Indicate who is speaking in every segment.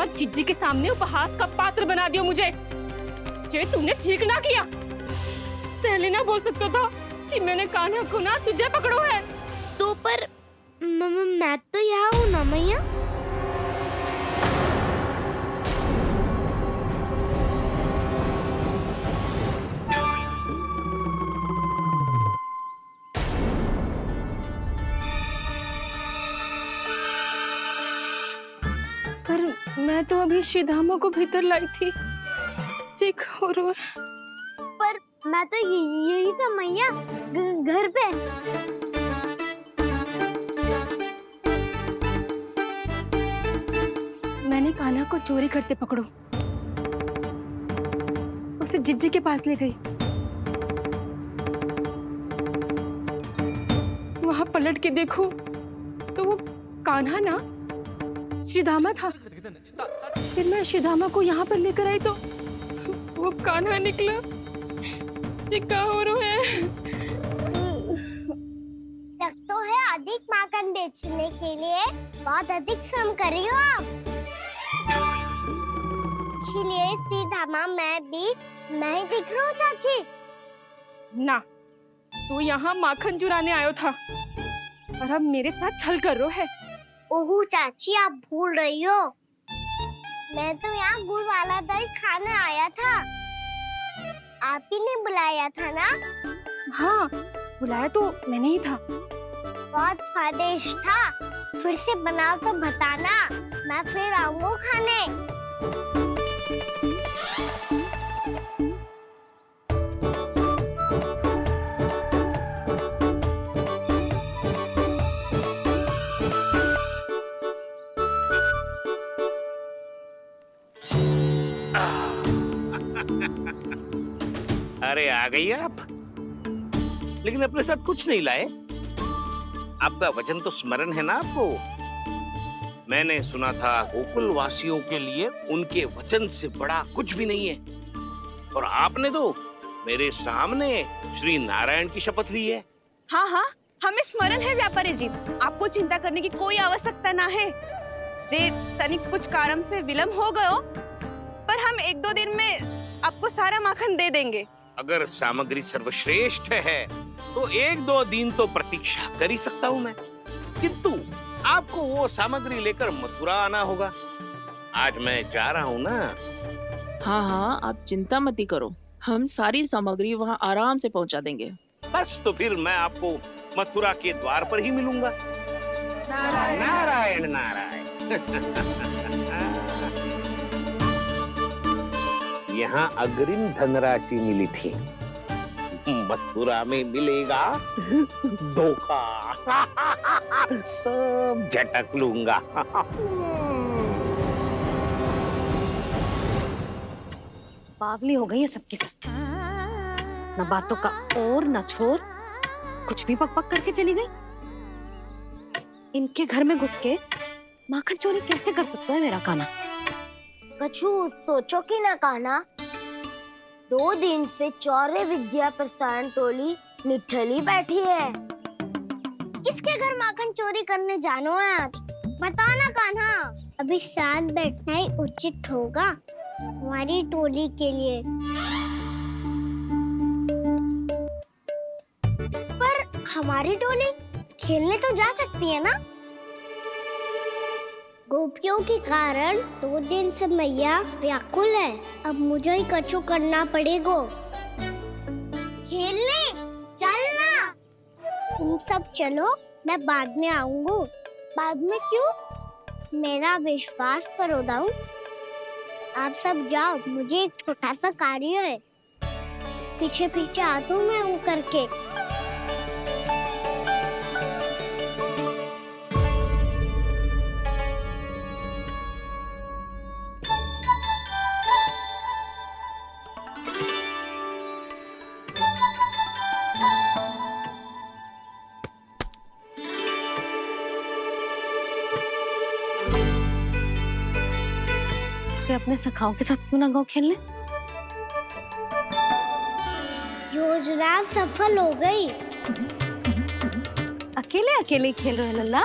Speaker 1: और चिज्जी के सामने उपहास का पात्र बना दियो मुझे। ये तुमने ठीक ना किया। पहले ना बोल सकता था कि मैंने कान्हा को ना तुझे पकड़ो है।
Speaker 2: तो पर मैं तो यहाँ हूँ ना मैया।
Speaker 1: पर मैं तो अभी श्रीधामा को भीतर लाई थी। और
Speaker 2: पर मैं तो यही था मैया, घर पे।
Speaker 1: मैंने कान्हा को चोरी करते पकड़ो, उसे जिज्जी के पास ले गई। वहां पलट के देखो तो वो कान्हा ना श्रीधामा था। फिर मैं श्रीधामा को यहाँ पर लेकर आई तो वो कान्हा निकला। ये क्या हो रहा है?
Speaker 2: तो है अधिक माखन बेचने के लिए बहुत अधिक श्रम कर रही हो आप। इसलिए श्रीधामा मैं ही दिख रहा हूँ चाची।
Speaker 1: ना, तू यहाँ माखन चुराने आयो था और अब मेरे साथ छल कर रहा है।
Speaker 2: ओह चाची, आप भूल रही हो, मैं तो यहाँ गुड़ वाला दही खाने आया था। आप ही ने बुलाया था ना?
Speaker 1: हाँ, बुलाया तो मैंने ही था।
Speaker 2: बहुत स्वादिष्ट था। फिर से बनाओ तो बताना, मैं फिर आऊंगा खाने।
Speaker 3: अरे आ गई आप, लेकिन अपने साथ कुछ नहीं लाए। आपका वचन तो स्मरण है ना आपको? मैंने सुना था गोकुल वासियों के लिए उनके वचन से बड़ा कुछ भी नहीं है। और आपने तो मेरे सामने श्री नारायण की शपथ ली है।
Speaker 4: हाँ हाँ, हमें स्मरण है व्यापारी जी। आपको चिंता करने की कोई आवश्यकता ना है। जे तनिक कुछ कारण से विलंब हो गयो, पर हम 1-2 दिन में आपको सारा माखन दे देंगे।
Speaker 3: अगर सामग्री सर्वश्रेष्ठ है तो 1-2 दिन तो प्रतीक्षा कर ही सकता हूँ मैं, किंतु आपको वो सामग्री लेकर मथुरा आना होगा। आज मैं जा रहा हूँ ना।
Speaker 5: हाँ हाँ, आप चिंता मत करो, हम सारी सामग्री वहाँ आराम से पहुँचा देंगे।
Speaker 3: बस तो फिर मैं आपको मथुरा के द्वार पर ही मिलूंगा। नारायण नारायण। यहाँ अग्रिम धनराशि मिली थी, मथुरा में मिलेगा धोखा। सब झटक लूंगा।
Speaker 6: बावली हो गई है सबकी सब। न बातों का और न छोर, कुछ भी बक बक करके चली गई। इनके घर में घुस के माखन चोरी कैसे कर सकता है मेरा कान्हा?
Speaker 2: कछु सोचो कि ना कान्हा, 2 दिन से चौर्य विद्या प्रसारण टोली निठली बैठी है। किसके घर माखन चोरी करने जानो है आज? बताओ ना कान्हा। अभी साथ बैठना ही उचित होगा हमारी टोली के लिए। पर हमारी टोली खेलने तो जा सकती है ना? गोपियों के कारण 2 दिन से मैया व्याकुल है। अब मुझे ही कछु करना पड़ेगा। खेलने चलना। तुम सब चलो, मैं बाद में आऊंगा। बाद में क्यों? मेरा विश्वास करो दाऊ। आप सब जाओ, मुझे एक छोटा सा कार्य है। पीछे पीछे आता हूँ मैं हूँ करके।
Speaker 6: अपने सखाओं के साथ क्यों ना गाँव खेलने?
Speaker 2: योजना सफल हो गई।
Speaker 6: अकेले अकेले खेल रहे लल्ला?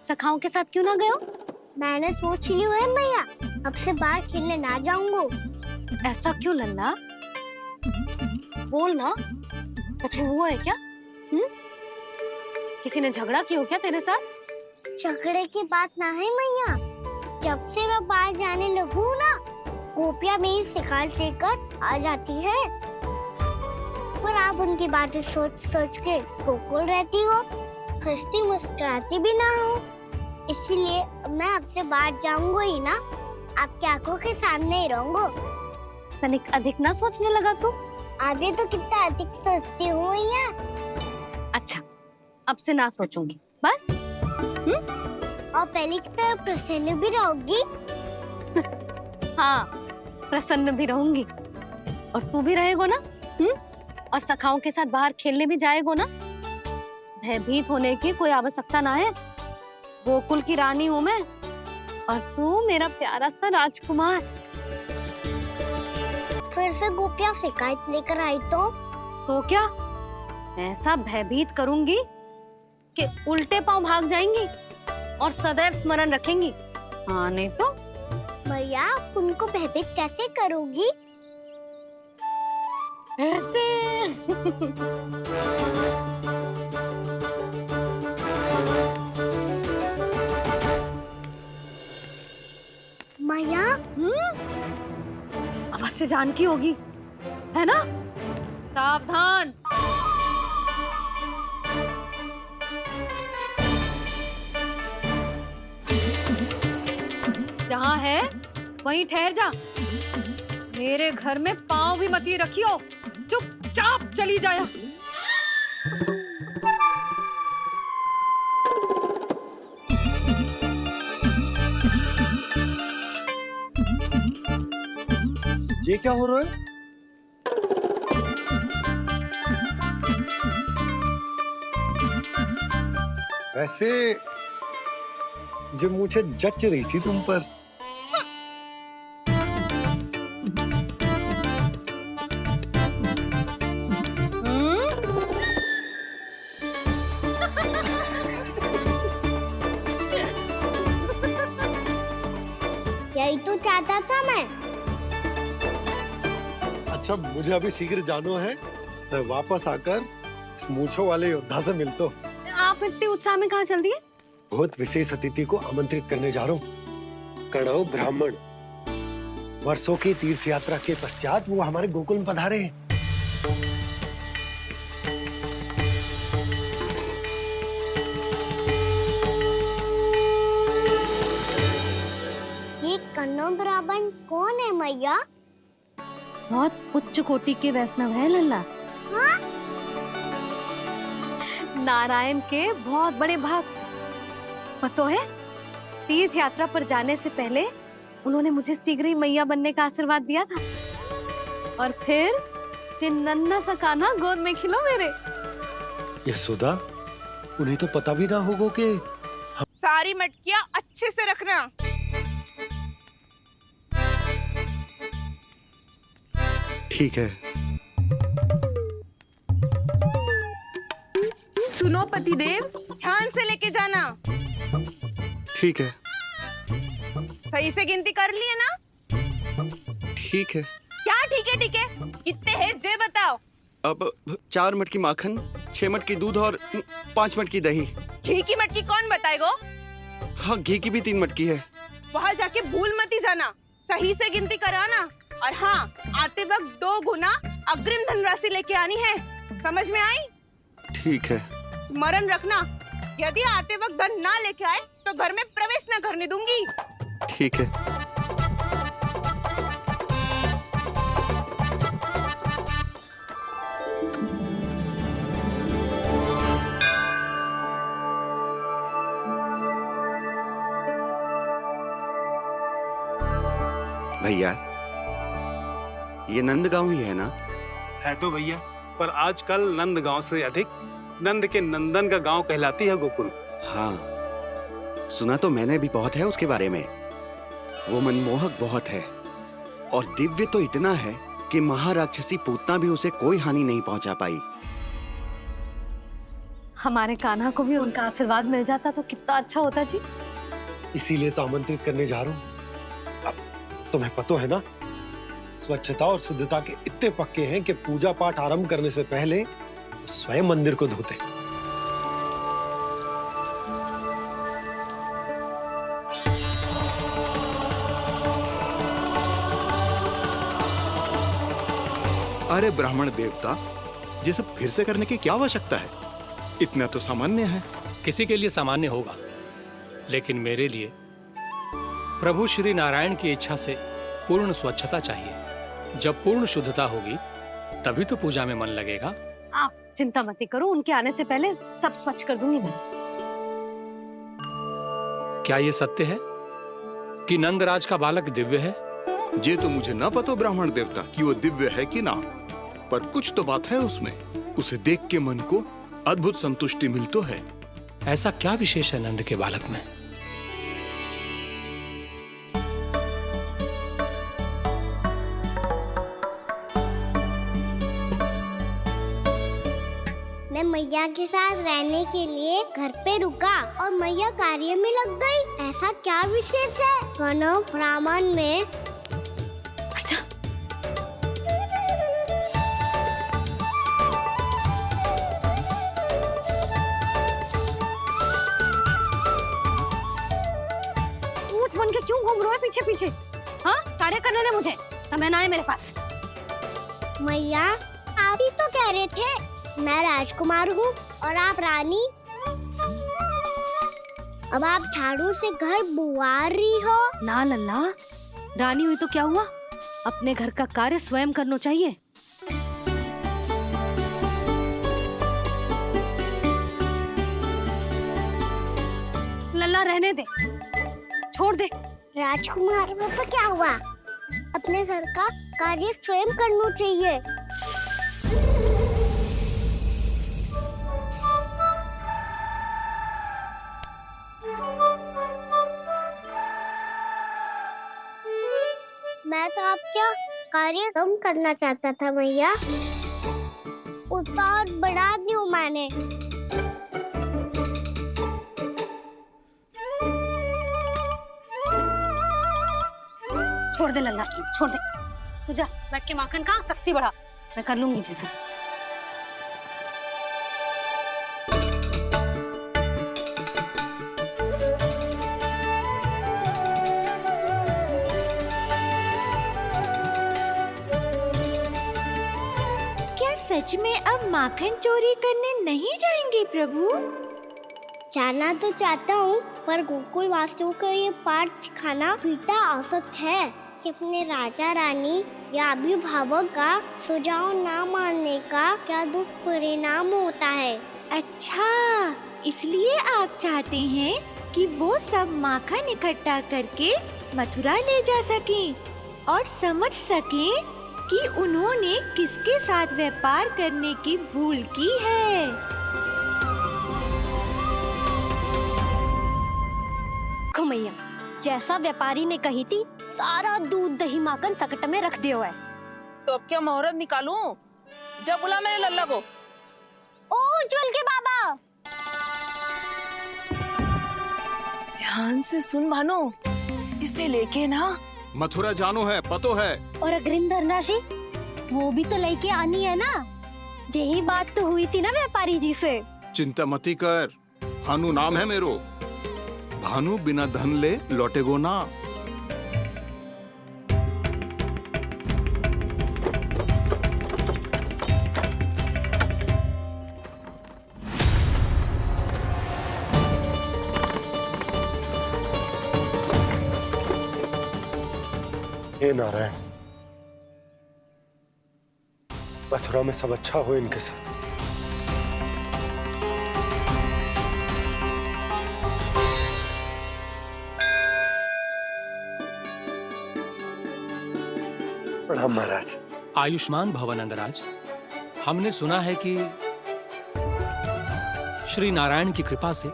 Speaker 6: सखाओं के साथ क्यों ना गए हो?
Speaker 2: मैंने सोच लिया है मैया, अब से बाहर खेलने ना जाऊंगा।
Speaker 6: ऐसा क्यों लल्ला? बोल ना, कुछ हुआ है क्या? किसी ने झगड़ा किया हो क्या तेरे साथ?
Speaker 2: झगड़े की बात ना है मैया, जब से मैं बाहर जाने लगू ना, गोपियां मेरी शिकार लेकर आ जाती है। पर आप उनकी बातें सोच सोच के गोकुल रहती हो, हंसती मुस्कुराती भी ना हो। इसलिए मैं आपसे बाहर जाऊंगा ही ना, आपकी आंखों के सामने ही रहूंगा।
Speaker 6: तनिक अधिक ना सोचने लगा तू?
Speaker 2: आगे तो कितना अधिक सोचती हूँ मैया।
Speaker 6: अच्छा, अब से ना सोचूंगी बस।
Speaker 2: और पहले की तरह प्रसन्न भी रहोगी।
Speaker 6: हाँ, प्रसन्न भी रहूंगी। और तू भी रहेगो ना? और सखाओं के साथ बाहर खेलने भी जाएगो ना? भयभीत होने की कोई आवश्यकता ना है। गोकुल की रानी हूँ मैं, और तू मेरा प्यारा सा राजकुमार।
Speaker 2: फिर से गोपियां शिकायत लेकर आई तो
Speaker 6: क्या ऐसा भयभीत करूंगी कि उल्टे पांव भाग जाएंगी और सदैव स्मरण रखेंगी? हाँ नहीं तो?
Speaker 2: भैया आप उनको भयभीत कैसे करोगी?
Speaker 6: ऐसे।
Speaker 2: मैया
Speaker 6: अवश्य जानकी होगी, है ना? सावधान। जहाँ है वहीं ठहर जा। मेरे घर में पाँव भी मत ही रखियो, चुपचाप चली जाया।
Speaker 7: ये क्या हो रहा है? वैसे जो मुझे जच रही थी तुम पर।
Speaker 2: यही तो चाहता था मैं।
Speaker 7: अच्छा मुझे अभी शीघ्र जाना है, मैं वापस आकर इस मूंछों वाले योद्धा से मिलता हूँ।
Speaker 6: आप इतने उत्साह में कहाँ चल दिए?
Speaker 7: बहुत विशेष अतिथि को आमंत्रित करने जा रहा हूँ, कणव ब्राह्मण। वर्षों की तीर्थ यात्रा के पश्चात वो हमारे गोकुल में पधारे हैं।
Speaker 2: ये कन्नौ ब्राह्मण कौन है मैया?
Speaker 6: बहुत उच्च कोटि के वैष्णव है लल्ला।
Speaker 2: हाँ?
Speaker 6: नारायण के बहुत बड़े भक्त। पता है, तीर्थ यात्रा पर जाने से पहले उन्होंने मुझे शीघ्र ही मैया बनने का आशीर्वाद दिया था, और फिर चिन्नन्ना सा कान्हा गोद में खिलो मेरे।
Speaker 7: यशोदा, उन्हें तो पता भी ना होगा कि
Speaker 4: सारी मटकियां अच्छे से रखना।
Speaker 7: ठीक है।
Speaker 4: सुनो पतिदेव, ध्यान से लेके जाना।
Speaker 8: ठीक है।
Speaker 4: सही से गिनती कर लिए ना?
Speaker 8: ठीक है।
Speaker 4: क्या ठीक है? ठीक है, कितने हैं जे बताओ।
Speaker 8: अब 4 मटकी माखन, 6 मटकी दूध और 5 मटकी दही।
Speaker 4: घी की मटकी कौन बताएगा?
Speaker 8: हाँ, घी की भी 3 मटकी है।
Speaker 4: वहाँ जाके भूल मत ही जाना, सही से गिनती कराना। और हाँ, आते वक्त 2 गुना अग्रिम धनराशि लेके आनी है, समझ में आई?
Speaker 8: ठीक है।
Speaker 4: स्मरण रखना, यदि आते वक्त धन ना लेके आए तो घर में प्रवेश न करने दूंगी।
Speaker 8: ठीक है। भैया, ये नंदगांव ही है ना?
Speaker 9: है तो भैया, पर आजकल नंदगांव से अधिक नंद के नंदन का गांव कहलाती है गोकुल।
Speaker 8: हाँ, सुना तो मैंने भी बहुत है उसके बारे में। वो मनमोहक बहुत है, और दिव्य तो इतना है कि महाराक्षसी पूतना भी उसे कोई हानि नहीं पहुंचा पाई।
Speaker 6: हमारे कान्हा को भी उनका आशीर्वाद मिल जाता तो कितना अच्छा होता जी।
Speaker 7: इसीलिए तो आमंत्रित करने जा रहा हूँ। अब तुम्हें पता है ना, स्वच्छता और शुद्धता के इतने पक्के हैं कि पूजा पाठ आरंभ करने से पहले स्वयं मंदिर को धोते हैं।
Speaker 8: अरे ब्राह्मण देवता, ये सब फिर से करने की क्या आवश्यकता है? इतना तो सामान्य है।
Speaker 10: किसी के लिए सामान्य होगा, लेकिन मेरे लिए प्रभु श्री नारायण की इच्छा से पूर्ण स्वच्छता चाहिए। जब पूर्ण शुद्धता होगी तभी तो पूजा में मन लगेगा।
Speaker 6: आप चिंता मत करो, उनके आने से पहले सब स्वच्छ कर दूंगी मैं।
Speaker 10: क्या ये सत्य है कि नंदराज का बालक दिव्य है?
Speaker 8: ये तो मुझे ना पता ब्राह्मण देवता कि वो दिव्य है कि ना, पर कुछ तो बात है उसमें। उसे देख के मन को अद्भुत संतुष्टि मिल तो है।
Speaker 10: ऐसा क्या विशेष है नंद के बालक में?
Speaker 2: मैं मैया के साथ रहने के लिए घर पे रुका और मैया कार्य में लग गई। ऐसा क्या विशेष है वनो ब्राह्मण में?
Speaker 6: अच्छा, बन के क्यों घूम रहे हो पीछे पीछे? हाँ, कार्य करने दे मुझे, समय ना है मेरे पास।
Speaker 2: मैया, आप ही तो कह रहे थे मैं राजकुमार हूँ और आप रानी। अब आप झाड़ू से घर बुआ रही हो।
Speaker 6: ना लल्ला, रानी हुई तो क्या हुआ, अपने घर का कार्य स्वयं करना चाहिए। लल्ला रहने दे, छोड़ दे।
Speaker 2: राजकुमार में तो क्या हुआ, अपने घर का कार्य स्वयं करना चाहिए। मैं तो आपका कार्य कम करना चाहता था मैया, उसका और बढ़ा दूं मैंने।
Speaker 6: छोड़ दे लल्ला, छोड़ दे। तू जा बैठ के माखन खा, शक्ति बढ़ा, मैं कर लूंगी जैसा।
Speaker 11: क्या सच में अब माखन चोरी करने नहीं जाएंगे प्रभु?
Speaker 2: जाना तो चाहता हूँ, पर गोकुल वासियों को ये पाठ सिखाना पिता औसत है कि अपने राजा रानी या अभिभावक का सुझाव ना मानने का क्या दुष्परिणाम होता है।
Speaker 11: अच्छा, इसलिए आप चाहते हैं कि वो सब माखन इकट्ठा करके मथुरा ले जा सकें और समझ सकें कि उन्होंने किसके साथ व्यापार करने की भूल की है।
Speaker 2: मैया, जैसा व्यापारी ने कही थी, सारा दूध दही माखन सकट में रख दिया है।
Speaker 5: तो अब क्या मुहूर्त निकालूं? जब बुला मेरे लल्ला को।
Speaker 2: ओ उज्जवल के बाबा,
Speaker 5: ध्यान से सुन भानु, इसे लेके ना
Speaker 8: मथुरा जानो है, पतो है।
Speaker 2: और अग्रिम धनराशि वो भी तो लेके आनी है ना। यही बात तो हुई थी ना व्यापारी जी से।
Speaker 8: चिंता मती कर, भानु नाम है मेरो। भानु बिना धन ले लौटेगो ना।
Speaker 7: हे नारायण, मथुरा में सब अच्छा हो इनके साथ। प्रणाम महाराज।
Speaker 10: आयुष्मान भव नंदराज। हमने सुना है कि श्री नारायण की कृपा से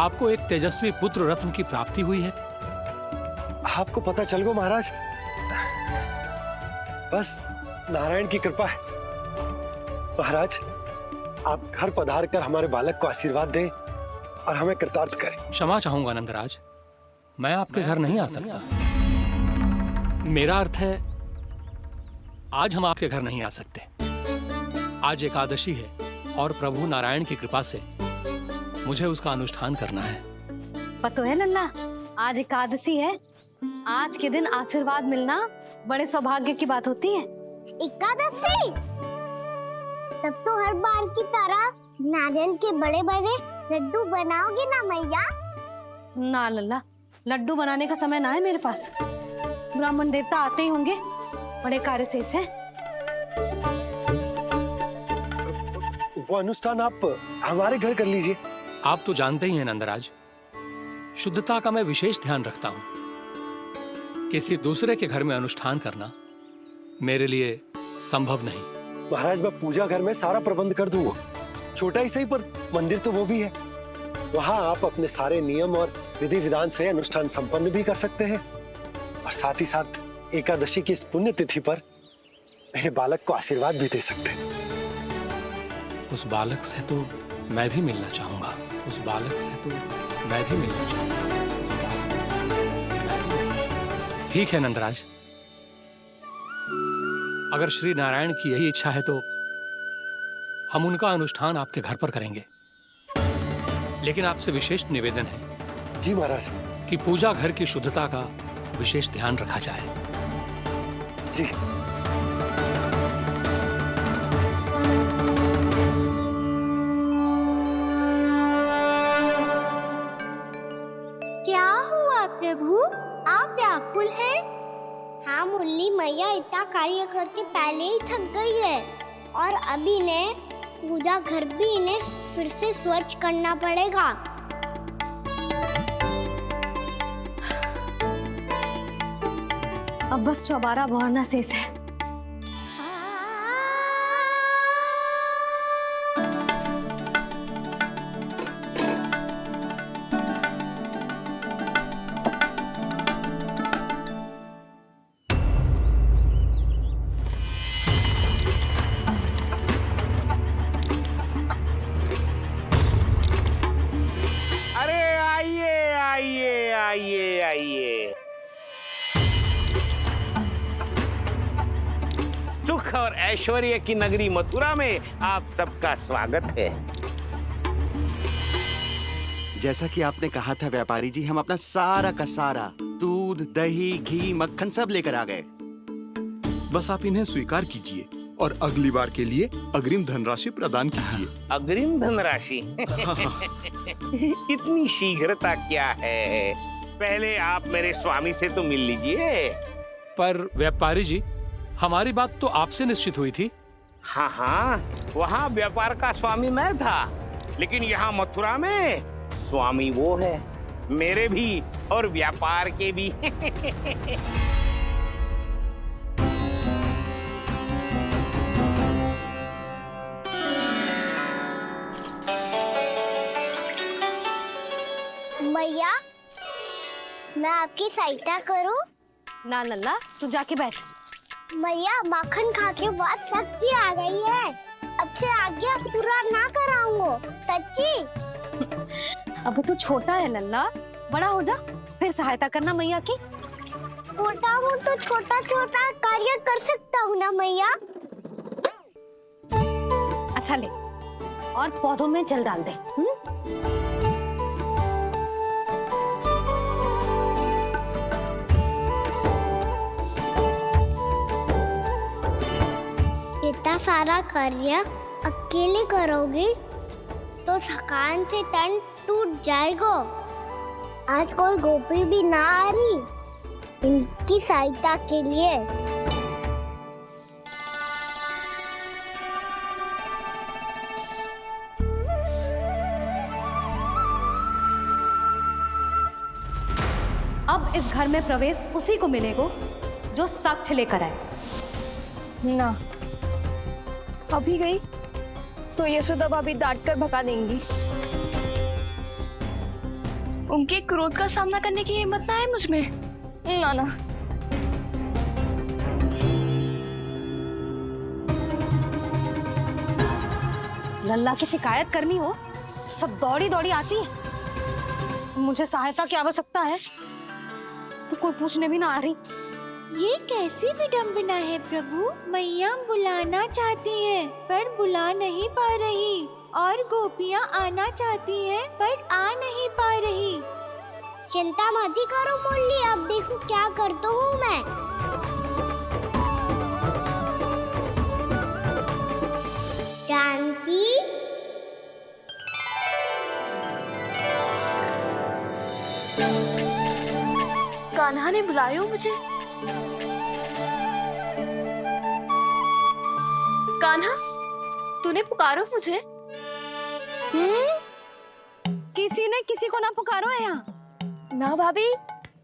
Speaker 10: आपको एक तेजस्वी पुत्र रत्न की प्राप्ति हुई है।
Speaker 7: आपको पता चल गो महाराज, बस नारायण की कृपा है। महाराज, आप घर पधार कर हमारे बालक को आशीर्वाद दें और हमें कृतार्थ करें।
Speaker 10: क्षमा चाहूंगा नंदराज, मैं आपके घर नहीं आ सकता। मेरा अर्थ है आज हम आपके घर नहीं आ सकते। आज एकादशी है और प्रभु नारायण की कृपा से मुझे उसका अनुष्ठान करना है।
Speaker 6: पता है लल्ला, आज एकादशी है। आज के दिन आशीर्वाद मिलना बड़े सौभाग्य की बात होती है।
Speaker 2: एकादशी, तब तो हर बार की तरह नारियल के बड़े बड़े लड्डू बनाओगी ना मैया?
Speaker 6: ना लल्ला, लड्डू बनाने का समय ना है मेरे पास। ब्राह्मण देवता आते ही होंगे, बड़े कार्य शेष है।
Speaker 7: वो अनुष्ठान आप हमारे घर कर लीजिए।
Speaker 10: आप तो जानते ही हैं नंदराज, शुद्धता का मैं विशेष ध्यान रखता हूं। किसी दूसरे के घर में अनुष्ठान करना मेरे लिए संभव नहीं।
Speaker 7: महाराज, मैं पूजा घर में सारा प्रबंध कर दूंगा। छोटा ही सही, पर मंदिर तो वो भी है। वहां आप अपने सारे नियम और विधि विधान से अनुष्ठान संपन्न भी कर सकते हैं और साथ ही साथ एकादशी की इस पुण्य तिथि पर मेरे बालक को आशीर्वाद भी दे सकते हैं।
Speaker 10: उस बालक से तो मैं भी मिलना चाहूंगा। उस बालक से तो मैं भी मिलना चाहूंगा। ठीक है नंदराज, अगर श्री नारायण की यही इच्छा है तो हम उनका अनुष्ठान आपके घर पर करेंगे। लेकिन आपसे विशेष निवेदन है
Speaker 7: जी महाराज,
Speaker 10: कि पूजा घर की शुद्धता का विशेष ध्यान रखा जाए।
Speaker 7: जी।
Speaker 11: क्या हुआ प्रभु, आप व्याकुल हैं?
Speaker 2: हाँ मुरली, मैया इतना कार्य करके पहले ही थक गई है और अभी ने पूजा घर भी इन्हें फिर से स्वच्छ करना पड़ेगा।
Speaker 6: अब बस चौबारा बहाना शेष है।
Speaker 3: सुख और ऐश्वर्य की नगरी मथुरा में आप सबका स्वागत है।
Speaker 8: जैसा कि आपने कहा था व्यापारी जी, हम अपना सारा का सारा दूध, दही, घी, मक्खन सब लेकर आ गए।
Speaker 12: बस आप इन्हें स्वीकार कीजिए और अगली बार के लिए अग्रिम धनराशि प्रदान कीजिए।
Speaker 3: अग्रिम धनराशि? इतनी शीघ्रता क्या है? पहले आप मेरे स्वामी से तो मिल लीजिए।
Speaker 10: पर व्यापारी जी, हमारी बात तो आपसे निश्चित हुई थी।
Speaker 3: हाँ हाँ, वहाँ व्यापार का स्वामी मैं था, लेकिन यहाँ मथुरा में स्वामी वो है, मेरे भी और व्यापार के भी।
Speaker 2: भैया, मैं आपकी सहायता करूं?
Speaker 6: ना लल्ला, तू जाके बैठ।
Speaker 2: भैया, माखन खा के बहुत शक्ति आ गई है। अब से आगे पूरा ना कराऊंगा, सच्ची।
Speaker 6: अब तू छोटा है लल्ला, बड़ा हो जा फिर सहायता करना मैया की।
Speaker 2: छोटा हूँ तो छोटा छोटा कार्य कर सकता हूँ ना मैया।
Speaker 6: अच्छा ले, और पौधों में जल डाल दे।
Speaker 2: इतना सारा कार्य अकेले करोगी तो थकान से तन टूट जाएगा। आज कोई गोपी भी ना आ रही इनकी सहायता के लिए।
Speaker 6: अब इस घर में प्रवेश उसी को मिलेगा जो साक्ष्य लेकर आए।
Speaker 1: ना, अभी गई तो यशोदा भाभी डांट कर भगा देंगी। उनके क्रोध का सामना करने की हिम्मत ना है मुझ में। ना ना।
Speaker 6: लल्ला की शिकायत करनी हो सब दौड़ी दौड़ी आती है। मुझे सहायता की आवश्यकता है तो कोई पूछने भी ना आ रही।
Speaker 11: ये कैसी विडंबना है प्रभु। मैया बुलाना चाहती हैं पर बुला नहीं पा रही, और गोपियाँ आना चाहती हैं पर आ नहीं पा रही।
Speaker 2: चिंता मत ही करो मुरली, अब देखो क्या करता हूँ मैं। जानकी,
Speaker 1: कान्हा ने बुलायो मुझे। कान्हा, तूने पुकारो मुझे।
Speaker 6: किसी ने किसी को ना पुकारो है यहाँ।
Speaker 1: ना भाभी,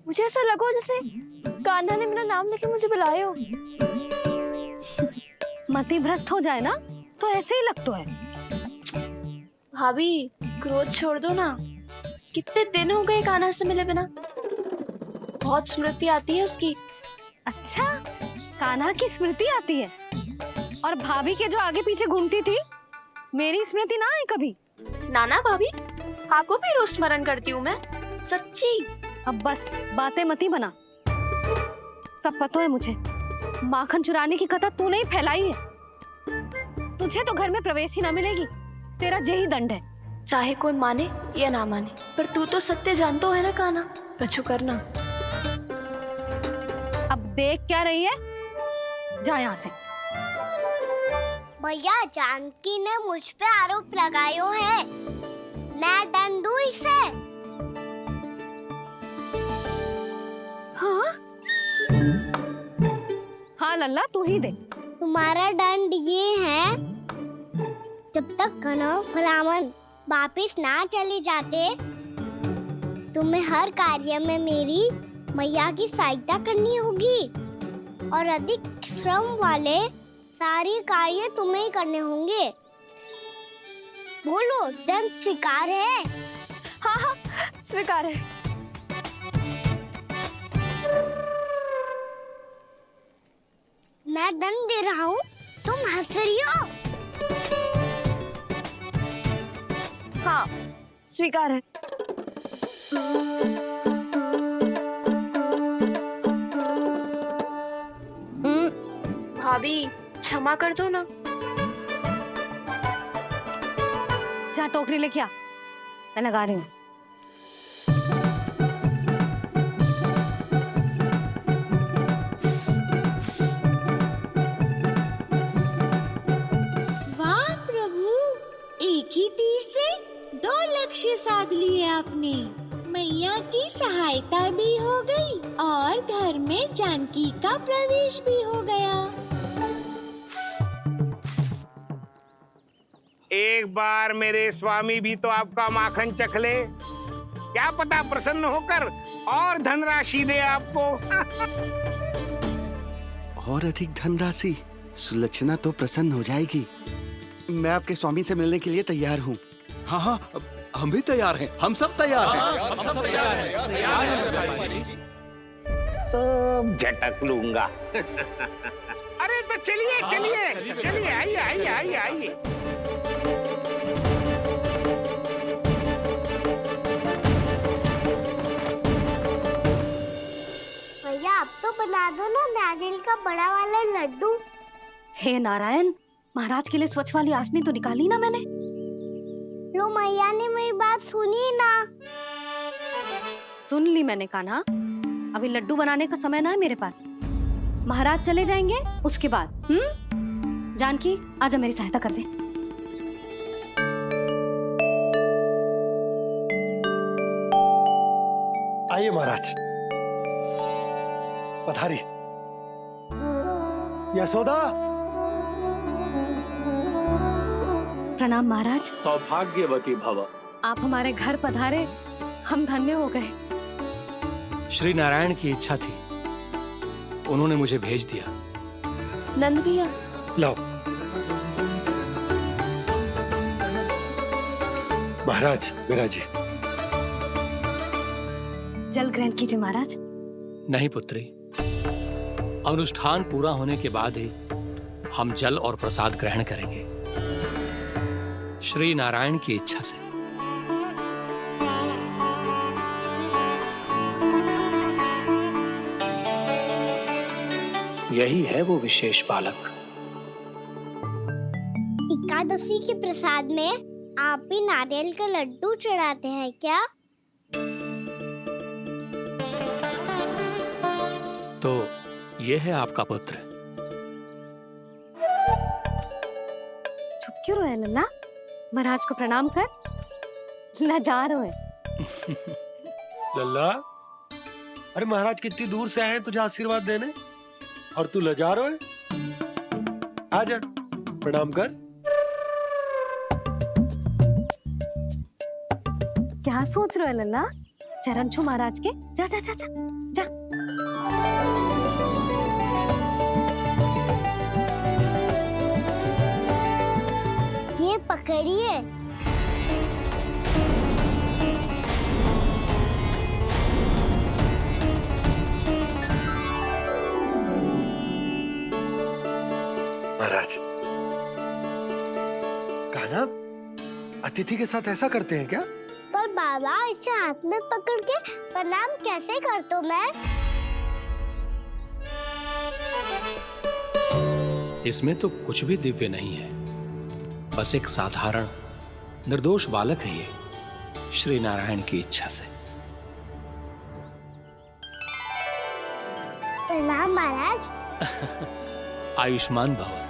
Speaker 1: मुझे ऐसा लगो जैसे कान्हा ने मेरा नाम लेके मुझे बुलायो।
Speaker 6: मति भ्रष्ट हो जाए ना तो ऐसे ही लगता है।
Speaker 1: भाभी, क्रोध छोड़ दो ना। कितने दिन हो गए कान्हा से मिले बिना। बहुत स्मृति आती है उसकी।
Speaker 6: अच्छा, कान्हा की स्मृति आती है? और भाभी के जो आगे पीछे घूमती थी, मेरी स्मृति ना आई कभी?
Speaker 1: नाना भाभी, आपको भी रोज स्मरण करती हूँ मैं, सच्ची।
Speaker 6: अब बस बातें मती बना। सब पता है मुझे। माखन चुराने की कथा तूने ही फैलाई है। तुझे तो घर में प्रवेश ही ना मिलेगी। तेरा यही दंड है।
Speaker 1: चाहे कोई माने या ना माने, पर तू तो सत्य जानतो है ना कान्हा। कछु करना।
Speaker 6: अब देख क्या रही है, जा यहाँ से।
Speaker 2: भैया, जानकी ने मुझ पे आरोप लगायो है। मैं दंड दूं इसे?
Speaker 6: हाँ हाँ लल्ला, तू ही दे।
Speaker 2: तुम्हारा दंड ये है, जब तक कनव फलावन वापिस ना चले जाते, तुम्हें हर कार्य में मेरी मैया की सहायता करनी होगी, और अधिक श्रम वाले सारे कार्य तुम्हें ही करने होंगे। बोलो, दंड स्वीकार है?
Speaker 1: हाँ हाँ, स्वीकार है।
Speaker 2: मैं दंड दे रहा हूँ, तुम हंस रही हो?
Speaker 1: हाँ, स्वीकार है। भाभी, क्षमा कर दो ना।
Speaker 6: जा टोकरी लेके आ, मैं लगा रही हूँ।
Speaker 11: वाह प्रभु, एक ही तीर से 2 लक्ष्य साध लिए आपने। मैया की सहायता भी हो गई और घर में जानकी का प्रवेश भी हो गया।
Speaker 3: एक बार मेरे स्वामी भी तो आपका माखन चख ले, क्या पता प्रसन्न होकर और धनराशि दे आपको।
Speaker 8: और अधिक धनराशि? सुलक्षणा तो प्रसन्न हो जाएगी। मैं आपके स्वामी से मिलने के लिए तैयार हूँ।
Speaker 12: हाँ हाँ, हम भी तैयार हैं। हम सब तैयार हैं।
Speaker 10: हम सब तैयार हैं।
Speaker 3: सब झटक लूंगा। अरे तो चलिए चलिए चलिए, आइए आइए आइए आइए।
Speaker 2: भैया, अब तो बना दो ना नारियल का बड़ा वाला लड्डू।
Speaker 6: हे नारायण, महाराज के लिए स्वच्छ वाली आसनी तो निकाली ना मैंने।
Speaker 2: लो, मैया ने मेरी बात सुनी ना।
Speaker 6: सुन ली मैंने कान्हा। अभी लड्डू बनाने का समय ना है मेरे पास। महाराज चले जाएंगे उसके बाद। जानकी, आजा मेरी सहायता कर दे।
Speaker 7: आइए महाराज, पधारी। यशोदा।
Speaker 6: प्रणाम महाराज।
Speaker 10: सौभाग्यवती भव।
Speaker 6: आप हमारे घर पधारे, हम धन्य हो गए।
Speaker 10: श्री नारायण की इच्छा थी, उन्होंने मुझे भेज दिया।
Speaker 1: नंद भैया,
Speaker 7: लाओ। महाराज, मेरा जी।
Speaker 6: जल ग्रहण कीजिए महाराज।
Speaker 10: नहीं पुत्री, अनुष्ठान पूरा होने के बाद ही हम जल और प्रसाद ग्रहण करेंगे। श्री नारायण की इच्छा से। यही है वो विशेष बालक।
Speaker 2: एकादशी के प्रसाद में आप भी नारियल का लड्डू चढ़ाते हैं क्या?
Speaker 10: तो ये है आपका पुत्र।
Speaker 6: चुप क्यों रहे लल्ला? महाराज को प्रणाम कर। लाजार है।
Speaker 7: लल्ला, अरे महाराज कितनी दूर से आए हैं तुझे आशीर्वाद देने, और तू लजारो है? आजा, प्रणाम कर।
Speaker 6: क्या सोच रहे हो लल्ला? चरण छू महाराज के। जा जा जा जा जा।
Speaker 2: ये पकड़िए।
Speaker 7: महाराज, कान्हा अतिथि के साथ ऐसा करते हैं क्या?
Speaker 2: पर बाबा, इसे हाथ में पकड़ के प्रणाम कैसे करता हूँ मैं?
Speaker 10: इसमें तो कुछ भी दिव्य नहीं है, बस एक साधारण निर्दोष बालक है ये, श्री नारायण की इच्छा से।
Speaker 2: प्रणाम महाराज।
Speaker 10: आयुष्मान भव।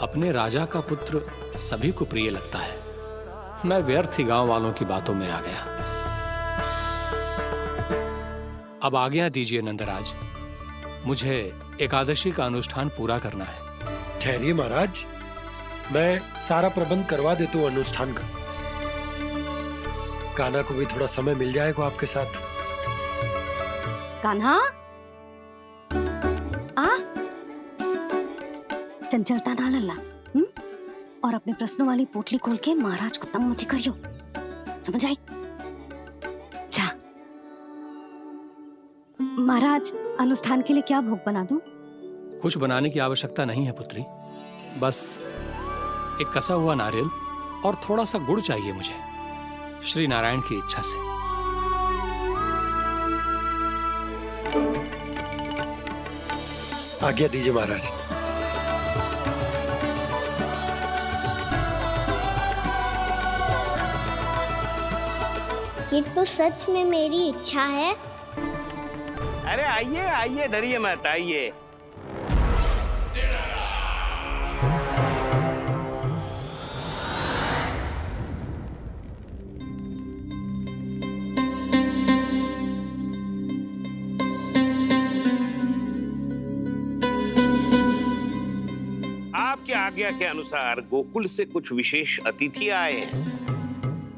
Speaker 10: अपने राजा का पुत्र सभी को प्रिय लगता है। मैं व्यर्थ ही गांव वालों की बातों में आ गया। अब आज्ञा दीजिए नंदराज, मुझे एकादशी का अनुष्ठान पूरा करना है।
Speaker 7: ठहरिए महाराज, मैं सारा प्रबंध करवा देता हूँ अनुष्ठान का। कान्हा को भी थोड़ा समय मिल जाएगा आपके साथ।
Speaker 6: कान्हा, आ चंचलता ना लल्ला। और अपने प्रश्नों वाली पोटली खोल के महाराज को तंग मत करियो, समझ आई? जा। महाराज, अनुष्ठान के लिए क्या भोग बना दूं?
Speaker 10: कुछ बनाने की आवश्यकता नहीं है पुत्री, बस एक कसा हुआ नारियल और थोड़ा सा गुड़ चाहिए मुझे, श्री नारायण की इच्छा से।
Speaker 7: आज्ञा दीजिए महाराज।
Speaker 2: ये तो सच में मेरी इच्छा है।
Speaker 3: अरे आइए आइए, डरिए मत, आइए। आपकी आज्ञा के अनुसार गोकुल से कुछ विशेष अतिथि आए हैं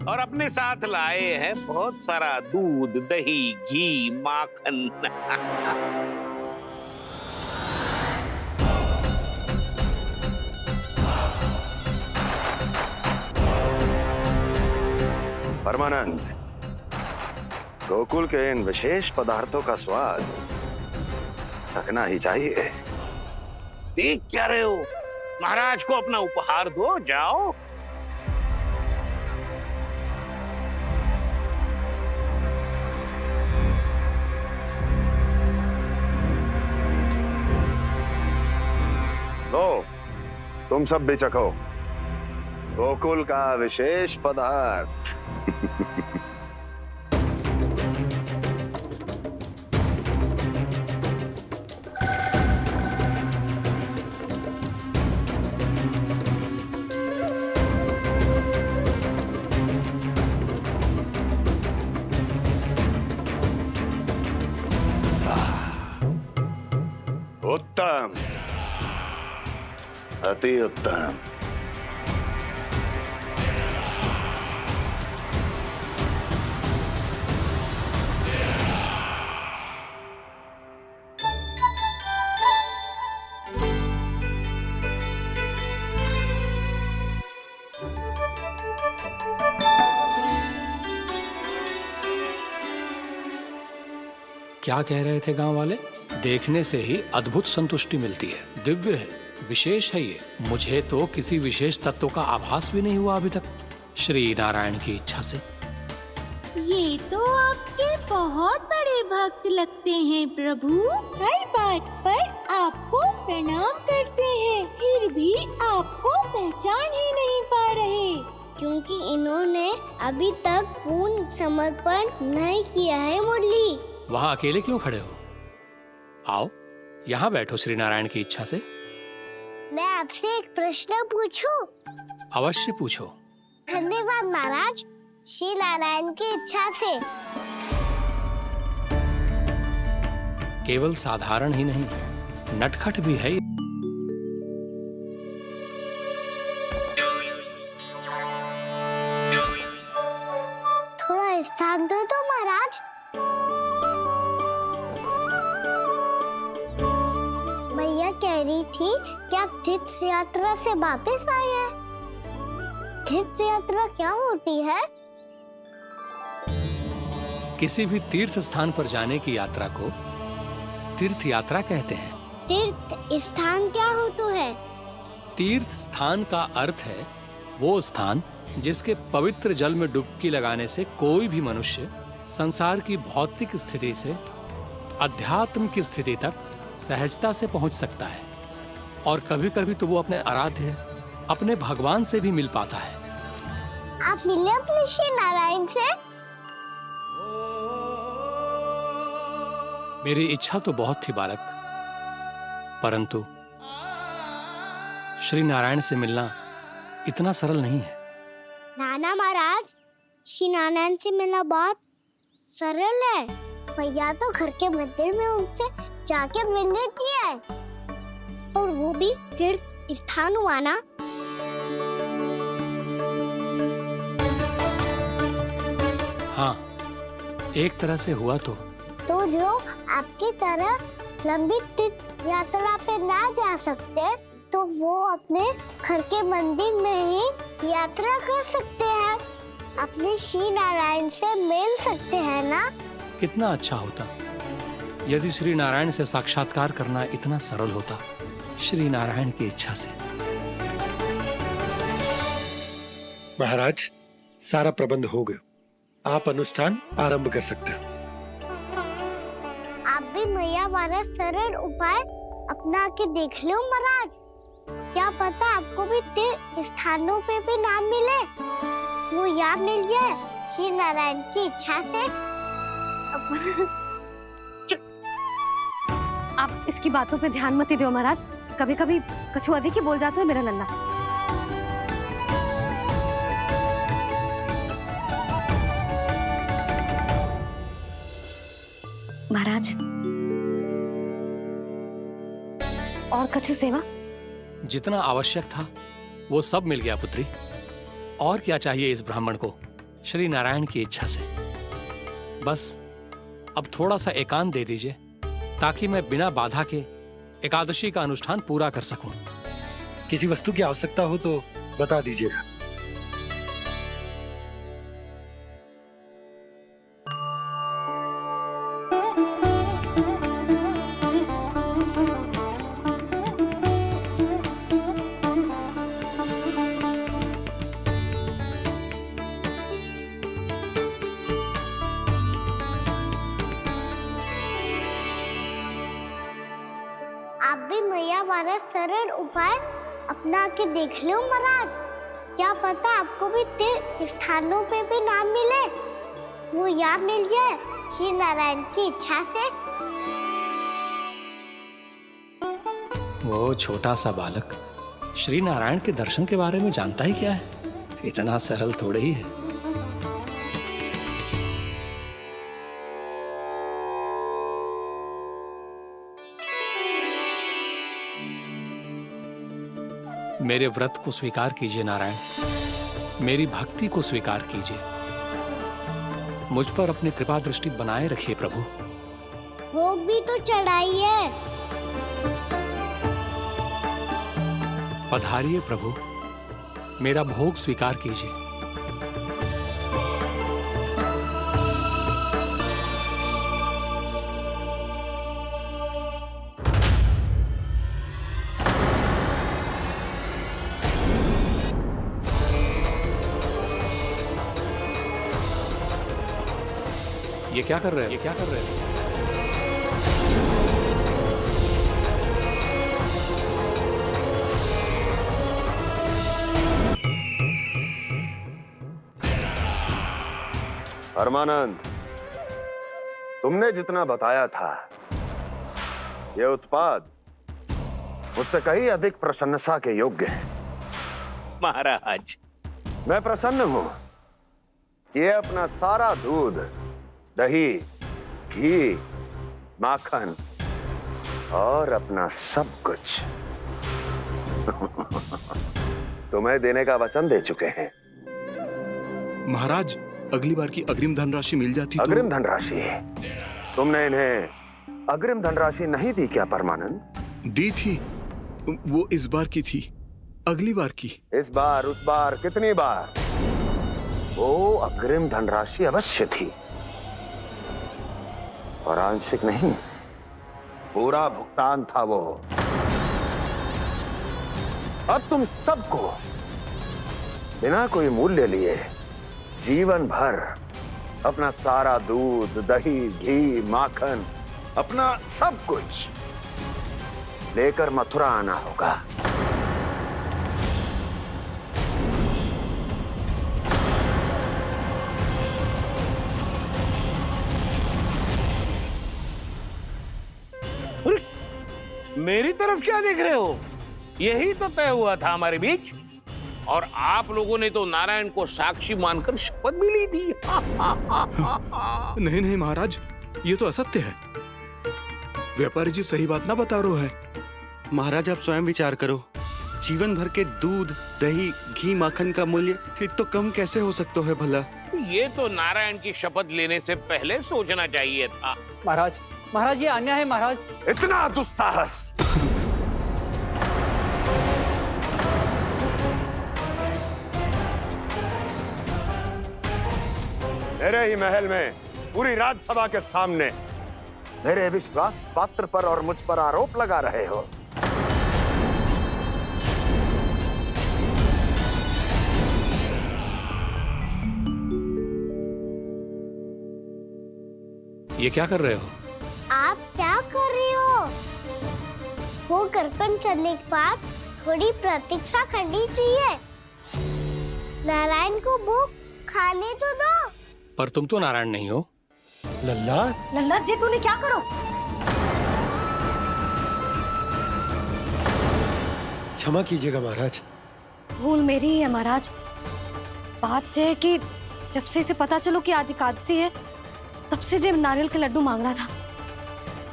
Speaker 3: और अपने साथ लाए हैं बहुत सारा दूध, दही, घी, माखन।
Speaker 13: परमानंद, गोकुल के इन विशेष पदार्थों का स्वाद चखना ही चाहिए।
Speaker 3: देख क्या रहे हो? महाराज को अपना उपहार दो, जाओ।
Speaker 13: लो, तुम सब भी चखो गोकुल का विशेष पदार्थ। उत्तम, अति उत्तम।
Speaker 10: क्या कह रहे थे गांव वाले? देखने से ही अद्भुत संतुष्टि मिलती है। दिव्य है, विशेष है ये। मुझे तो किसी विशेष तत्व का आभास भी नहीं हुआ अभी तक, श्री नारायण की इच्छा से।
Speaker 11: ये तो आपके बहुत बड़े भक्त लगते हैं प्रभु। हर बात पर आपको प्रणाम करते हैं, फिर भी आपको पहचान ही नहीं पा रहे।
Speaker 2: क्योंकि इन्होंने अभी तक पूर्ण समर्पण नहीं किया है मुरली।
Speaker 10: वहाँ अकेले क्यों खड़े हो? आओ यहाँ बैठो श्री नारायण की इच्छा से।
Speaker 2: मैं आपसे एक प्रश्न पूछूं?
Speaker 10: अवश्य पूछो।
Speaker 2: धन्यवाद महाराज। श्री नारायण की इच्छा से।
Speaker 10: केवल साधारण ही नहीं, नटखट भी है।
Speaker 2: थोड़ा स्थान दो तो महाराज। मैया कह रही थी कि आप तीर्थ यात्रा से वापस आए हैं। तीर्थ यात्रा क्या होती है?
Speaker 10: किसी भी तीर्थ स्थान पर जाने की यात्रा को तीर्थ यात्रा कहते हैं।
Speaker 2: तीर्थ स्थान क्या होता है?
Speaker 10: तीर्थ स्थान का अर्थ है वो स्थान जिसके पवित्र जल में डुबकी लगाने से कोई भी मनुष्य संसार की भौतिक स्थिति से अध्यात्म की स्थिति तक सहजता से पहुंच सकता है, और कभी कभी तो वो अपने आराध्य, अपने भगवान से भी मिल पाता है।
Speaker 2: आप मिले अपने श्री नारायण से?
Speaker 10: मेरी इच्छा तो बहुत थी बालक, परंतु श्री नारायण से मिलना इतना सरल नहीं है।
Speaker 2: नाना महाराज, श्री नारायण से मिलना बहुत सरल है। भैया तो घर के मंदिर में उनसे जाके मिल लेती है, और वो भी तीर्थ स्थान हुआ ना।
Speaker 10: हाँ, एक तरह से हुआ तो
Speaker 2: जो आपकी तरह लंबी तीर्थ यात्रा पे ना जा सकते, तो वो अपने घर के मंदिर में ही यात्रा कर सकते हैं, अपने श्री नारायण से मिल सकते हैं ना।
Speaker 10: कितना अच्छा होता यदि श्री नारायण से साक्षात्कार करना इतना सरल होता, श्री नारायण की इच्छा से।
Speaker 7: महाराज, सारा प्रबंध हो गया, आप अनुष्ठान आरंभ कर सकते हैं।
Speaker 2: आप भी मैया वाला सरल उपाय अपना के देख लो महाराज। क्या पता आपको भी तीर्थ स्थानों पे भी नाम मिले, वो याद मिल जाए श्री नारायण की इच्छा से।
Speaker 6: आप इसकी बातों पे ध्यान मत दो महाराज। कभी कभी कछु अधिक ही बोल जाते हो मेरा नन्ना। महाराज, और कछु सेवा?
Speaker 10: जितना आवश्यक था वो सब मिल गया पुत्री। और क्या चाहिए इस ब्राह्मण को श्री नारायण की इच्छा से? बस अब थोड़ा सा एकांत दे दीजिए, ताकि मैं बिना बाधा के एकादशी का अनुष्ठान पूरा कर सकूं।
Speaker 7: किसी वस्तु की आवश्यकता हो तो बता दीजिएगा।
Speaker 2: आप भी मैया वाला सरल उपाय अपना के देख लो महाराज। क्या पता आपको भी तीर्थ स्थानों पे भी नाम मिले, वो याद मिल जाए श्री नारायण की इच्छा से।
Speaker 10: वो छोटा सा बालक श्री नारायण के दर्शन के बारे में जानता ही क्या है? इतना सरल थोड़े ही है। मेरे व्रत को स्वीकार कीजिए नारायण, मेरी भक्ति को स्वीकार कीजिए। मुझ पर अपनी कृपा दृष्टि बनाए रखिए प्रभु।
Speaker 2: भोग भी तो चढ़ाइए।
Speaker 10: पधारिए प्रभु, मेरा भोग स्वीकार कीजिए। ये क्या कर रहे हो? ये क्या कर रहे हो?
Speaker 13: परमानंद, तुमने जितना बताया था, ये उत्पाद मुझसे कहीं अधिक प्रशंसा के योग्य है।
Speaker 3: महाराज,
Speaker 13: मैं प्रसन्न हूं। ये अपना सारा दूध, दही, घी, माखन और अपना सब कुछ तुम्हें देने का वचन दे चुके हैं।
Speaker 12: महाराज, अगली बार की अग्रिम धनराशि मिल जाती तो...
Speaker 13: अग्रिम धनराशि? तुमने इन्हें अग्रिम धनराशि नहीं दी क्या परमानंद?
Speaker 12: दी थी, वो इस बार की थी, अगली बार की।
Speaker 13: इस बार, उस बार, कितनी बार? वो अग्रिम धनराशि अवश्य थी, और आंशिक नहीं, पूरा भुगतान था वो। अब तुम सबको बिना कोई मूल्य लिए जीवन भर अपना सारा दूध, दही, घी, माखन, अपना सब कुछ लेकर मथुरा आना होगा।
Speaker 3: मेरी तरफ क्या देख रहे हो? यही तो तय हुआ था हमारे बीच, और आप लोगों ने तो नारायण को साक्षी मानकर शपथ भी ली थी।
Speaker 12: नहीं नहीं महाराज, ये तो असत्य है। व्यापारी जी सही बात ना बता रहे हैं।
Speaker 8: महाराज, आप स्वयं विचार करो, जीवन भर के दूध, दही, घी, माखन का मूल्य इतना कम कैसे हो सकता है भला?
Speaker 3: ये तो नारायण की शपथ लेने से पहले सोचना चाहिए था।
Speaker 14: महाराज, महाराज, ये अन्याय है महाराज।
Speaker 13: इतना दुस्साहस! मेरे ही महल में पूरी राजसभा के सामने मेरे विश्वास पात्र पर और मुझ पर आरोप लगा रहे हो।
Speaker 10: ये क्या कर रहे हो?
Speaker 2: आप क्या कर रहे हो? वो कर्पण करने के बाद थोड़ी प्रतीक्षा करनी चाहिए। नारायण को भूख खाने तो दो।
Speaker 10: पर तुम तो नारायण नहीं हो।
Speaker 7: लल्ला,
Speaker 6: लल्ला जी, तूने क्या करो?
Speaker 7: क्षमा कीजिएगा महाराज।
Speaker 6: भूल मेरी ही है महाराज। बात ये है कि जब से इसे पता चलो कि आज एकादशी है, तब से जब नारियल के लड्डू मांग रहा था,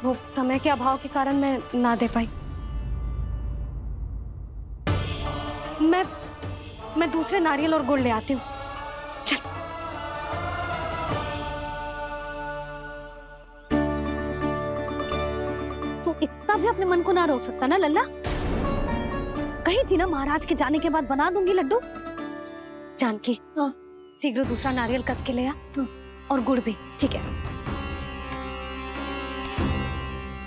Speaker 6: वो समय के अभाव के कारण मैं ना दे पाई। मैं दूसरे नारियल और गुड़ ले आती हूँ। चल। तू इतना भी अपने मन को ना रोक सकता ना लल्ला? कही थी ना महाराज के जाने के बाद बना दूंगी लड्डू। जानकी, हाँ, शीघ्र दूसरा नारियल कस के ले आ, और गुड़ भी। ठीक है।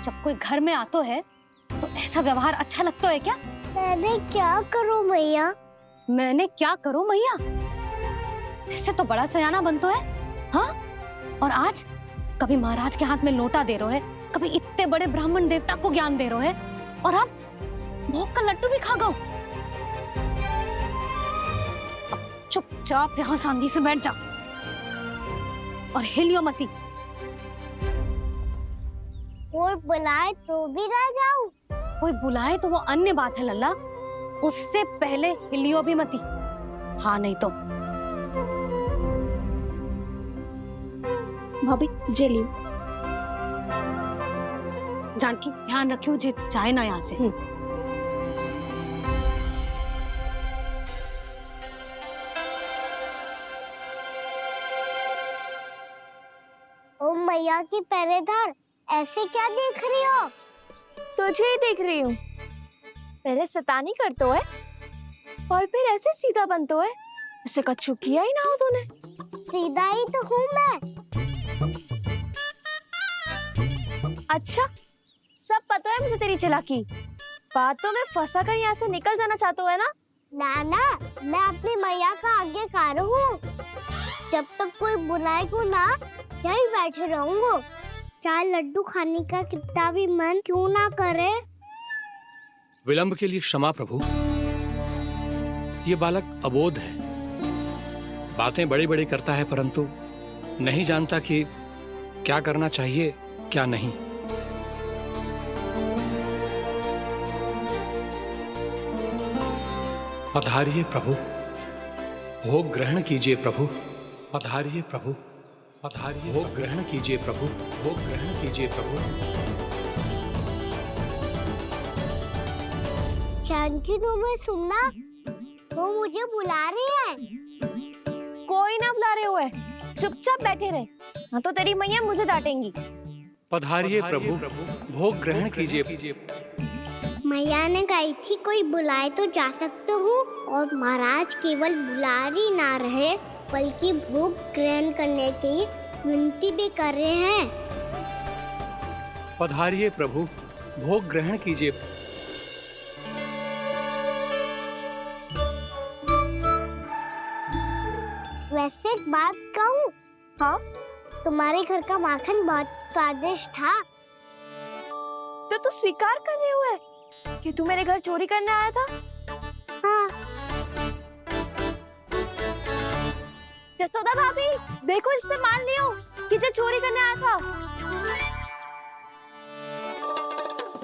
Speaker 6: जब कोई घर में आता है तो ऐसा व्यवहार अच्छा लगता है क्या?
Speaker 2: मैंने क्या करूं मैया?
Speaker 6: मैंने क्या करूं मैया? इससे तो बड़ा सयाना बनतो है। हाँ? और आज कभी महाराज के हाथ में लोटा दे रहे है, कभी इतने बड़े ब्राह्मण देवता को ज्ञान दे रहे है, और अब भोग का लड्डू भी खा गो। चुपचाप यहाँ शांति से बैठ जा और हिलियो मती।
Speaker 2: कोई बुलाए तो भी ना जाऊं?
Speaker 6: कोई बुलाए तो वो अन्य बात है लल्ला, उससे पहले हिलियो भी मती। हाँ नहीं तो।
Speaker 1: भाभी जेली।
Speaker 6: जानकी, ध्यान रखियो जे जाए ना यहाँ से।
Speaker 2: ओ मैया की पहरेदार, ऐसे क्या देख रही हो?
Speaker 1: तुझे ही देख रही हूँ। पहले शैतानी करतो है और फिर ऐसे सीधा बनतो है। ऐसे कछु किया ही ना हो तूने।
Speaker 2: सीधा ही तो हूँ मैं।
Speaker 1: अच्छा, सब पता है मुझे तेरी चालाकी। बातों में फंसा कर यहाँ से निकल जाना चाहते हो है ना?
Speaker 2: नाना, मैं अपनी मैया का आज्ञाकार हूँ। जब तक कोई बुलाए को ना, यहीं बैठे रहूंगा। चाहे लड्डू खाने का कितना भी मन क्यों ना करे।
Speaker 10: विलंब के लिए क्षमा प्रभु। ये बालक अबोध है, बातें बड़ी बड़ी करता है परंतु नहीं जानता कि क्या करना चाहिए क्या नहीं। पधारिए प्रभु, भोग ग्रहण कीजिए प्रभु। पधारिए प्रभु, पधारिए। भोग ग्रहण कीजिए प्रभु, भोग ग्रहण कीजिए प्रभु।
Speaker 2: जानकी तुम्हें सुनना, वो मुझे बुला रही है।
Speaker 4: कोई ना बुला रहे हुए, चुपचाप बैठे रहे, हाँ तो तेरी मैया मुझे डांटेंगी।
Speaker 10: पधारिए प्रभु, भोग ग्रहण कीजिए।
Speaker 2: मैया ने कही थी कोई बुलाए तो जा सकते हूँ, और महाराज केवल बुला ही ना रहे बल्कि भोग ग्रहण करने की विनती भी कर रहे हैं।
Speaker 10: पधारिए प्रभु, भोग ग्रहण कीजिए।
Speaker 2: वैसे एक बात कहूँ? हाँ? तुम्हारे घर का माखन बहुत स्वादिष्ट था।
Speaker 4: तो तू स्वीकार कर रहे हुए कि तू मेरे घर चोरी करने आया था?
Speaker 2: हाँ।
Speaker 4: जसोदा भाभी, देखो इसने मान लियो कि जो चोरी करने आया था।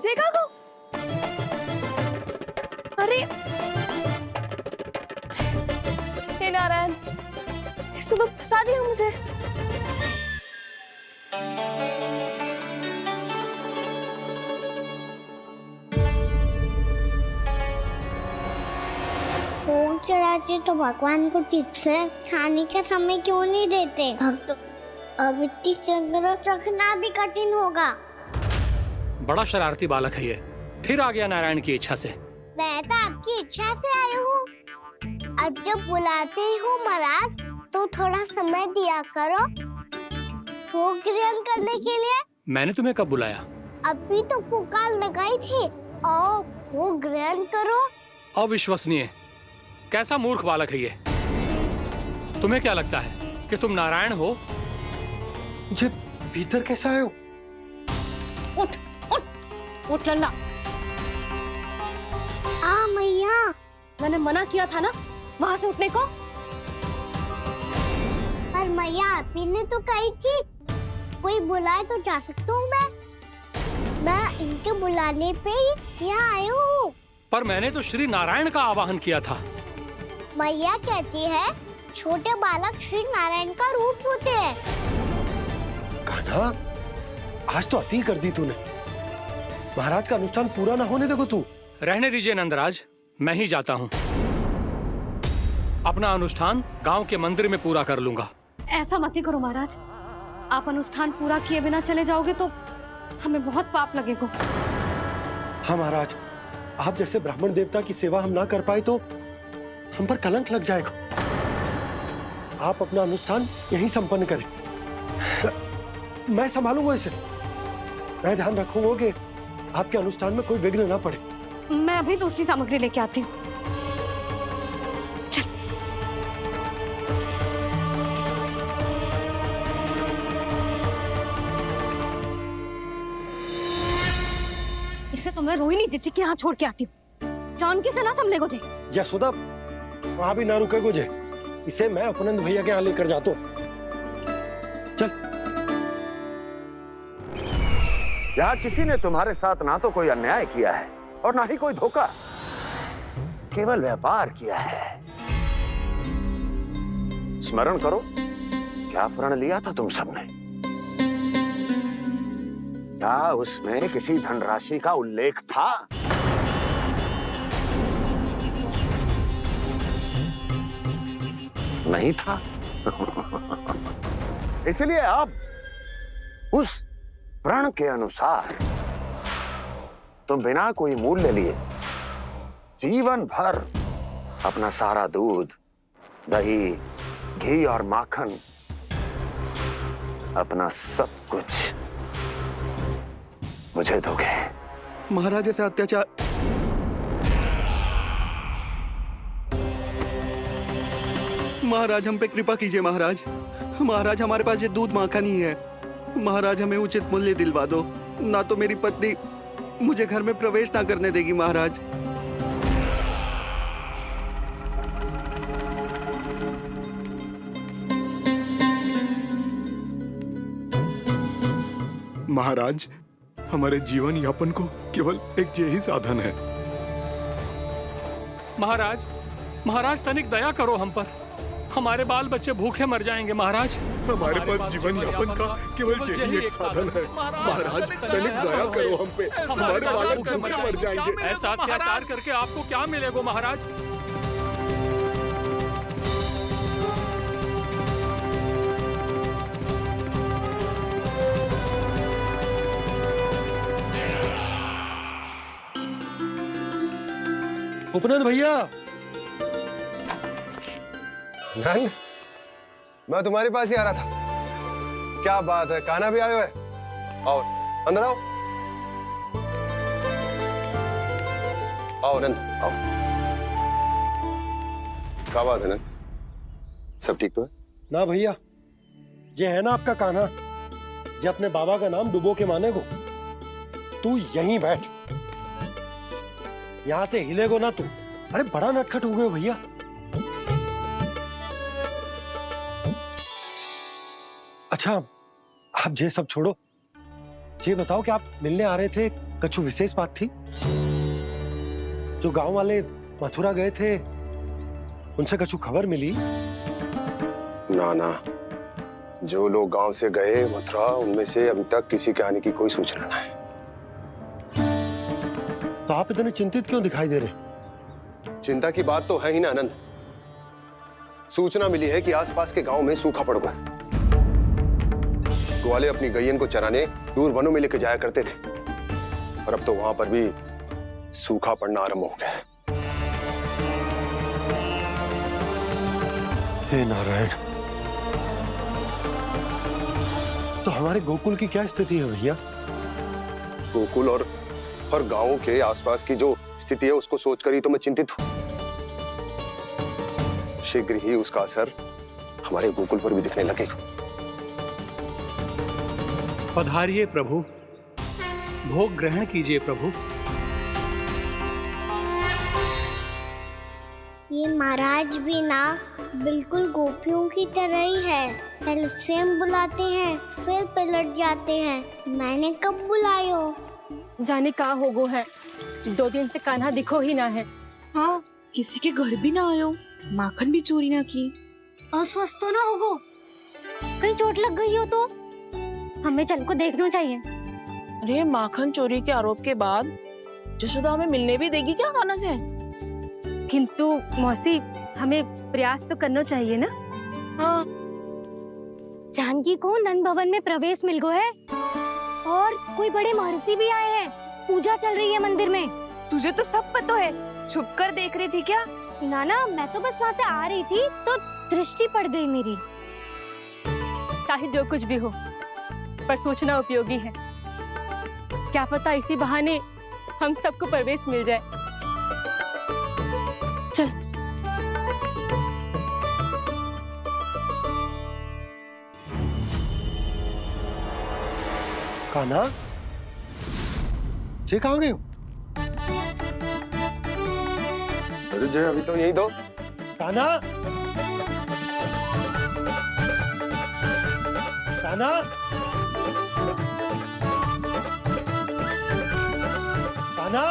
Speaker 4: देखा को? अरे हे नारायण, इसने तो फंसा दिया मुझे।
Speaker 2: भोग चढ़ाते तो भगवान को ठीक से खाने का समय क्यों नहीं देते? भक्त अब इतनी संग्रह रखना भी कठिन होगा।
Speaker 10: बड़ा शरारती बालक है ये, फिर आ गया नारायण की इच्छा से।
Speaker 2: मैं तो आपकी इच्छा से आई हूँ। अब जब बुलाते ही हो महाराज तो थोड़ा समय दिया करो भोग ग्रहण करने के लिए।
Speaker 10: मैंने तुम्हें कब बुलाया?
Speaker 2: अभी तो पुकार लगाई थी, आओ भोग ग्रहण करो।
Speaker 10: अविश्वसनीय, कैसा मूर्ख बालक है ये। तुम्हें क्या लगता है कि तुम नारायण हो?
Speaker 7: मुझे भीतर कैसे आए हो?
Speaker 6: उठ उठ उठ लल्ला।
Speaker 2: मैया,
Speaker 6: मैंने मना किया था ना वहाँ से उठने को।
Speaker 2: पर मैया आपी ने तो कही थी कोई बुलाए तो जा सकता हूँ। मैं इनके बुलाने पे ही यहाँ आई हूँ।
Speaker 10: पर मैंने तो श्री नारायण का आवाहन किया था।
Speaker 2: मैया कहती है छोटे बालक श्री नारायण का रूप होते हैं।
Speaker 7: कान्हा, आज तो अति कर दी तूने। महाराज का अनुष्ठान पूरा ना होने देखो तू।
Speaker 10: रहने दीजिए नंदराज, मैं ही जाता हूँ। अपना अनुष्ठान गांव के मंदिर में पूरा कर लूंगा।
Speaker 6: ऐसा मत ही करो महाराज, आप अनुष्ठान पूरा किए बिना चले जाओगे तो हमें बहुत पाप लगेगा।
Speaker 7: हाँ महाराज, आप जैसे ब्राह्मण देवता की सेवा हम ना कर पाए तो हम पर कलंक लग जाएगा। आप अपना अनुष्ठान यहीं संपन्न करें, मैं संभालूंगा इसे। मैं ध्यान रखूंगा कि आपके अनुष्ठान में कोई विघ्न ना पड़े।
Speaker 6: मैं अभी दूसरी सामग्री लेके आती हूँ। इसे तो मैं रोहिणी जीजी के यहाँ छोड़ के आती हूँ। जानकी से ना संभले गुजे।
Speaker 7: यशोदा, वहां भी ना रुके गुजे। इसे मैं अपनंद भैया के यहाँ लेकर जाता हूँ। चल।
Speaker 13: यहाँ किसी ने तुम्हारे साथ ना तो कोई अन्याय किया है और ना ही कोई धोखा, केवल व्यापार किया है। स्मरण करो, क्या प्रण लिया था तुम सबने? क्या उसमें किसी धनराशि का उल्लेख था? नहीं था। इसलिए अब उस प्रण के अनुसार तुम बिना कोई मूल्य लिए जीवन भर अपना सारा दूध, दही, घी और माखन, अपना सब कुछ मुझे दोगे।
Speaker 8: महाराज ऐसा अत्याचार। महाराज हम पे कृपा कीजिए महाराज, महाराज हमारे पास ये दूध माखन ही है। महाराज हमें उचित मूल्य दिलवा दो, ना तो मेरी पत्नी मुझे घर में प्रवेश ना करने देगी महाराज।
Speaker 12: महाराज हमारे जीवन यापन को केवल एक यही साधन है।
Speaker 10: महाराज, महाराज तनिक दया करो हम पर। हमारे बाल बच्चे भूखे मर जाएंगे महाराज।
Speaker 12: हमारे पास जीवन यापन का केवल यही एक साधन है। महाराज तनिक दया करो हम पे, हमारे बालक भूखे मर जाएंगे।
Speaker 10: ऐसा अत्याचार करके आपको क्या मिलेगा महाराज?
Speaker 7: उपनंद भैया।
Speaker 15: नंद, मैं तुम्हारे पास ही आ रहा था। क्या बात है, कान्हा भी आए हुए? आओ अंदर आओ। आओ नंद आओ। क्या बात है नंद, सब ठीक तो है?
Speaker 7: ना भैया, ये है ना आपका कान्हा, ये अपने बाबा का नाम डुबो के माने को। तू यहीं बैठ, यहां से हिलेगो ना तू। अरे बड़ा नटखट हो गए भैया। अच्छा आप ये सब छोड़ो, ये बताओ कि आप मिलने आ रहे थे, कछु विशेष बात थी? जो गांव वाले मथुरा गए थे उनसे कछु खबर मिली?
Speaker 15: ना ना, जो लोग गांव से गए मथुरा, उनमें से अभी तक किसी के आने की कोई सूचना नहीं है।
Speaker 7: तो आप इतने चिंतित क्यों दिखाई दे रहे?
Speaker 15: चिंता की बात तो है ही ना आनंद। सूचना मिली है कि आसपास के गांव में सूखा पड़ गया। ग्वाले अपनी गैयन को चराने दूर वनों में लेके जाया करते थे, और अब तो वहां पर भी सूखा पड़ना आरंभ हो गया है।
Speaker 7: हे नारायण, तो हमारे गोकुल की क्या स्थिति है भैया?
Speaker 15: गोकुल और गांवों के आसपास की जो स्थिति है उसको सोचकर ही तो मैं चिंतित हूं। शीघ्र ही उसका असर हमारे गोकुल पर भी दिखने लगेगा।
Speaker 10: पधारिए प्रभु, भोग ग्रहण कीजिए प्रभु।
Speaker 2: ये महाराज भी ना बिल्कुल गोपियों की तरह ही है। पहले स्वयं बुलाते हैं, फिर पलट जाते हैं। मैंने कब बुलाई हो?
Speaker 1: जाने का होगो है, 2 दिन से कान्हा दिखो ही ना है।
Speaker 5: हाँ, किसी के घर भी ना आयो, माखन भी चोरी ना की।
Speaker 2: अस्वस्थ तो ना होगो? कहीं चोट लग गई हो तो? हमें चल को देखना चाहिए।
Speaker 16: अरे माखन चोरी के आरोप के बाद जशोदा हमें मिलने भी देगी क्या कान्हा से?
Speaker 1: किंतु मौसी, हमें प्रयास तो करना चाहिए ना।
Speaker 2: हाँ। जानकी को नंद भवन में प्रवेश मिल गो है, और कोई बड़े महर्षि भी आए हैं। पूजा चल रही है मंदिर में।
Speaker 4: तुझे तो सब पता है, छुप कर देख रही थी क्या?
Speaker 2: ना, मैं तो बस वहाँ से आ रही थी तो दृष्टि पड़ गई मेरी।
Speaker 1: चाहे जो कुछ भी हो, पर सूचना उपयोगी है। क्या पता इसी बहाने हम सबको प्रवेश मिल जाए। चल।
Speaker 7: कान्हा, जे कहाँ गए हो?
Speaker 15: अरे जय, अभी तो यही दो।
Speaker 7: कान्हा, कान्हा, कान्हा।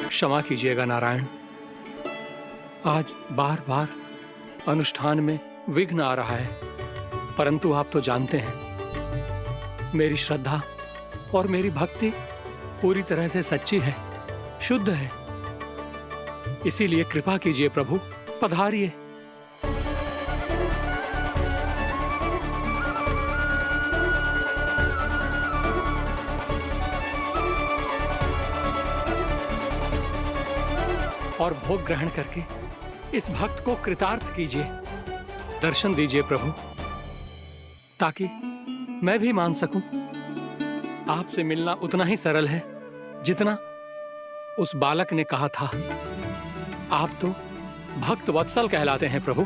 Speaker 10: क्षमा कीजिएगा नारायण, आज बार बार अनुष्ठान में विघ्न आ रहा है, परंतु आप तो जानते हैं मेरी श्रद्धा और मेरी भक्ति पूरी तरह से सच्ची है, शुद्ध है। इसीलिए कृपा कीजिए प्रभु, पधारिए। और भोग ग्रहण करके इस भक्त को कृतार्थ कीजिए। दर्शन दीजिए प्रभु, ताकि मैं भी मान सकूं। आपसे मिलना उतना ही सरल है जितना उस बालक ने कहा था। आप तो भक्त वत्सल कहलाते हैं प्रभु।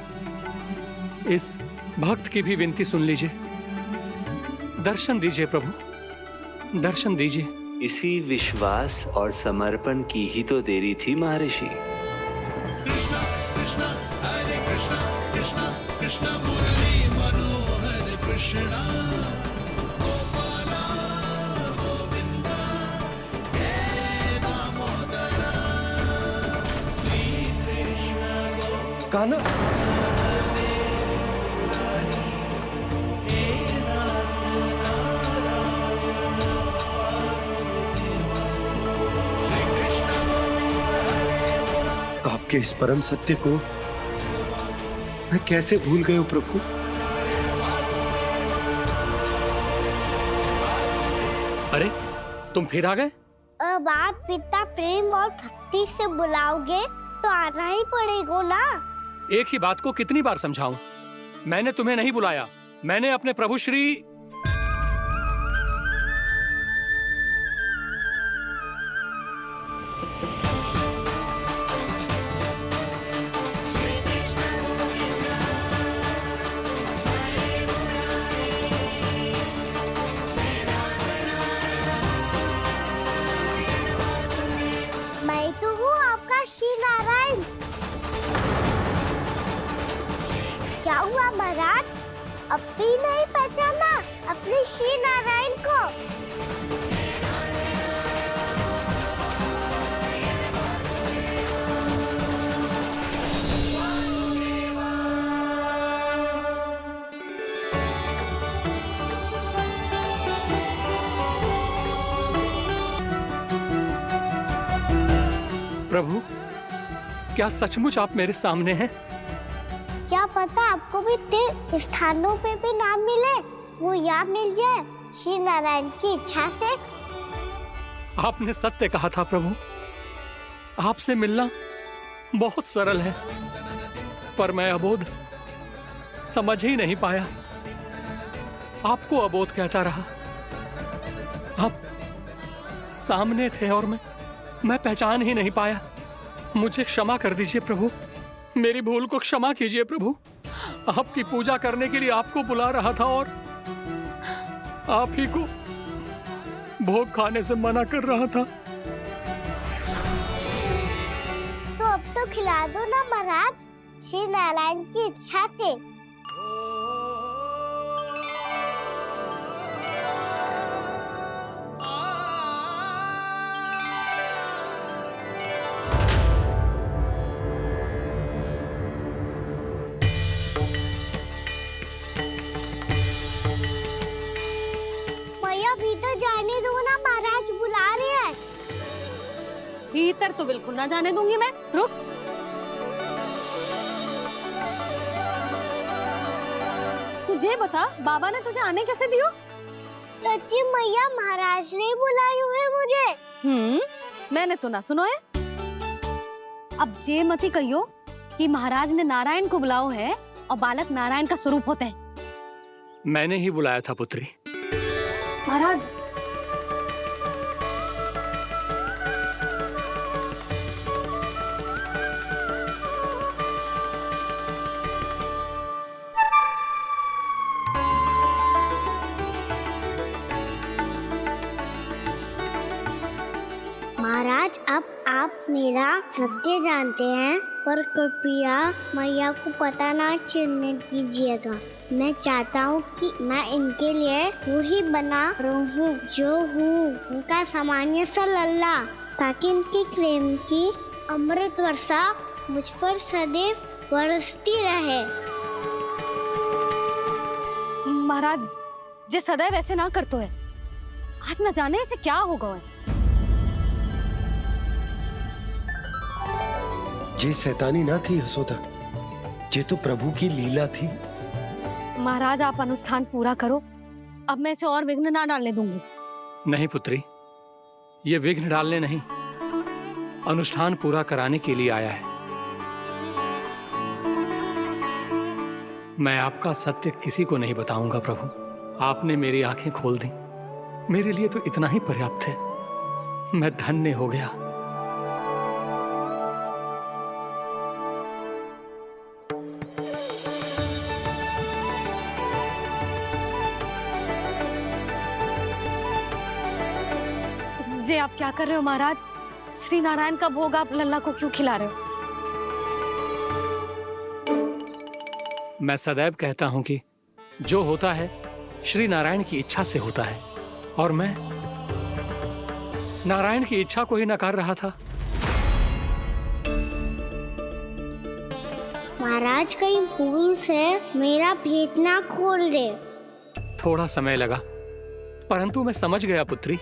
Speaker 10: इस भक्त की भी विनती सुन लीजिए। दर्शन दीजिए प्रभु, दर्शन दीजिए।
Speaker 17: इसी विश्वास और समर्पण की ही तो देरी थी महर्षि।
Speaker 7: कान्हा, आपके इस परम सत्य को मैं कैसे भूल गया हूं प्रभु।
Speaker 10: अरे तुम फिर आ गए?
Speaker 2: अब आप पिता प्रेम और भक्ति से बुलाओगे तो आना ही पड़ेगा ना।
Speaker 10: एक ही बात को कितनी बार समझाऊं? मैंने तुम्हें नहीं बुलाया, मैंने अपने प्रभु श्री
Speaker 2: मैं तो हूँ आपका श्री नारायण। क्या हुआ महाराज, अब भी नहीं पहचाना अपने श्री नारायण को?
Speaker 10: प्रभु, क्या सचमुच आप मेरे सामने हैं?
Speaker 2: क्या पता आपको भी तीर्थ स्थानों पे भी नाम मिले, वो यहाँ मिल जाए श्री नारायण की इच्छा से।
Speaker 10: आपने सत्य कहा था प्रभु, आपसे मिलना बहुत सरल है, पर मैं अबोध समझ ही नहीं पाया। आपको अबोध कहता रहा। आप सामने थे और मैं पहचान ही नहीं पाया। मुझे क्षमा कर दीजिए प्रभु, मेरी भूल को क्षमा कीजिए प्रभु। आपकी पूजा करने के लिए आपको बुला रहा था और आप ही को भोग खाने से मना कर रहा था।
Speaker 2: तो अब तो खिला दो ना महाराज, श्री नारायण की इच्छा से। भीतर जाने दो ना, महाराज बुला रहे हैं।
Speaker 6: भीतर तो बिल्कुल ना जाने दूंगी मैं, रुक। तुझे बता, बाबा ने तुझे आने कैसे दियो?
Speaker 2: सच्ची मैया, महाराज ने बुलाई हुई मुझे।
Speaker 6: मैंने तो ना सुनो है। अब जे मती कहियो कि महाराज ने नारायण को बुलाओ है और बालक नारायण का स्वरूप होते हैं।
Speaker 10: मैंने ही बुलाया था पुत्री।
Speaker 6: महाराज,
Speaker 2: महाराज, अब आप मेरा सत्य जानते हैं, पर कृपया मैया को पता ना चलने दीजिएगा। मैं चाहता हूँ कि मैं इनके लिए वही बना रहूँ जो हूँ, उनका सामान्य सा लल्ला, ताकि इनकी प्रेम की अमृत वर्षा मुझ पर सदैव बरसती रहे।
Speaker 6: महाराज, जे सदैव ऐसे ना करतो है, आज न जाने इसे क्या होगा है।
Speaker 7: जे शैतानी ना थी यशोदा, जे तो प्रभु की लीला थी।
Speaker 6: महाराज, आप अनुष्ठान पूरा करो, अब मैं इसे और विघ्न ना डालने दूंगी।
Speaker 10: नहीं पुत्री, ये विघ्न डालने नहीं, अनुष्ठान पूरा कराने के लिए आया है। मैं आपका सत्य किसी को नहीं बताऊंगा प्रभु। आपने मेरी आंखें खोल दी, मेरे लिए तो इतना ही पर्याप्त है। मैं धन्य हो गया।
Speaker 6: जे आप क्या कर रहे हो महाराज? श्री नारायण का भोग आप लल्ला को क्यों खिला रहे हो?
Speaker 10: मैं सदैव कहता हूं कि जो होता है श्री नारायण की इच्छा से होता है, और मैं नारायण की इच्छा को ही नकार रहा था।
Speaker 2: महाराज कहीं भूल से मेरा भेद ना खोल दे।
Speaker 10: थोड़ा समय लगा, परंतु मैं समझ गया पुत्री।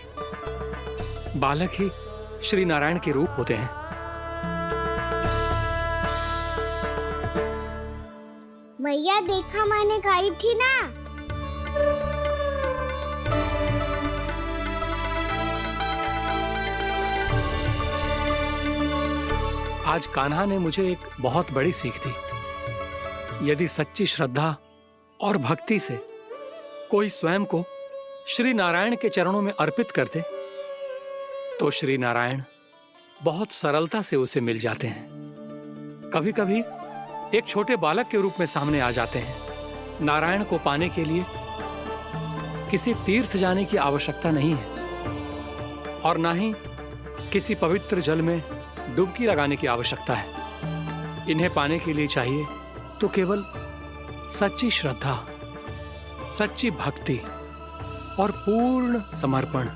Speaker 10: बालक ही श्री नारायण के रूप होते हैं।
Speaker 2: मैया देखा मैंने गाई थी ना।
Speaker 10: आज कान्हा ने मुझे एक बहुत बड़ी सीख दी। यदि सच्ची श्रद्धा और भक्ति से कोई स्वयं को श्री नारायण के चरणों में अर्पित कर दे, तो श्री नारायण बहुत सरलता से उसे मिल जाते हैं। कभी कभी एक छोटे बालक के रूप में सामने आ जाते हैं। नारायण को पाने के लिए किसी तीर्थ जाने की आवश्यकता नहीं है, और ना ही किसी पवित्र जल में डुबकी लगाने की आवश्यकता है। इन्हें पाने के लिए चाहिए तो केवल सच्ची श्रद्धा, सच्ची भक्ति और पूर्ण समर्पण।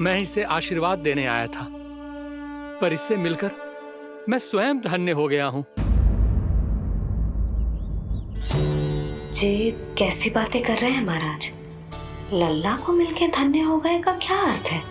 Speaker 10: मैं इसे आशीर्वाद देने आया था, पर इससे मिलकर मैं स्वयं धन्य हो गया हूं।
Speaker 6: जी कैसी बातें कर रहे हैं महाराज? लल्ला को मिलके धन्य हो गए का क्या अर्थ है?